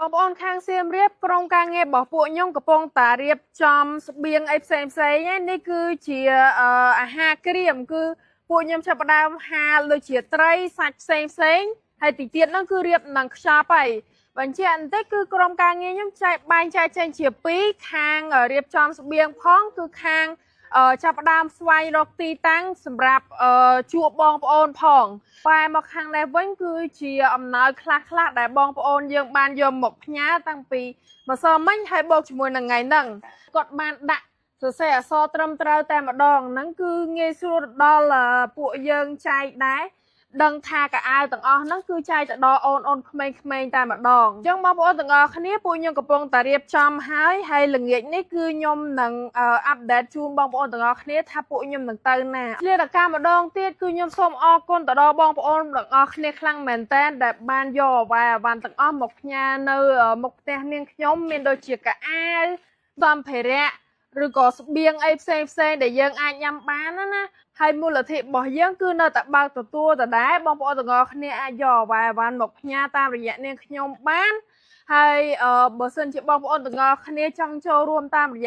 បងប្អូនខាងសៀមរាបក្រុមការងាររបស់ពួកខ្ញុំកំពុងតែរៀបចំស្បៀងអីផ្សេងៗនេះគឺជាអាហារក្រៀមគឺពួកខ្ញុំចាប់ផ្ដើមហាលដូចជាត្រីសាច់ផ្សេងហើយទីទៀតហ្នឹងគឺរៀបនឹងខ្ចប់ហើយបញ្ជាក់បន្តិចគឺក្រុមការងារខ្ញុំបែងចែកចេញជាពីរខាងរៀបចំស្បៀងផងគឺខាងចាប់ផ្ដើមស្វែងរកទីតាំងសម្រាប់ជួបបងប្អូនផងបែរមកខាងនេះវិញគឺជាអំណោយខ្លះដែលបងប្អូនយើងបានយកមកផ្ញើតាំងពីម្សិលមិញហើយបូកជាមួយនឹងថ្ងៃហ្នឹងគាត់បានដាក់សរសេរអក្សរត្រឹមត្រូវតែម្ដងហ្នឹងគឺងាយស្រួលដល់ពួកយើងចែកដែរដឹងថាកៅអៅទាំងអស់ហ្នឹងគឺចែកទៅដល់អូនក្មេងៗតែម្ដងអញ្ចឹងបងប្អូនទាំងអស់គ្នាពួកខ្ញុំកំពុងតែរៀបចំហើយល្ងាចនេះគឺខ្ញុំនឹងអាប់ដេតជូនបងប្អូនទាំងអស់គ្នាថាពួកខ្ញុំនឹងទៅណាឆ្លៀតឱកាសម្ដងទៀតគឺខ្ញុំសូមអរគុណទៅដល់បងប្អូនទាំងអស់គ្នាខ្លាំងមែនទែនដែលបានយកអ្វីអាវ៉ាន់ទាំងអស់មកផ្ញើនៅមុខផ្ទះនាងខ្ញុំមានដូចជាកៅអៅសម្ភារៈឬក៏ស្បៀងអីផ្សេងដែលយើងអាចញ៉ាំបានណាហើយមូលនិធិរបស់យើងគឺនៅតែបើកទទួលដដែលបងប្អូនទាំងអស់គ្នាអាចយកអ្វីអាវ៉ាន់មកផ្ញើតាមរយៈនាងខ្ញុំបានហើយបើសិនជាបងប្អូនទាំងអស់គ្នាចង់ចូលរួមតាមរយៈ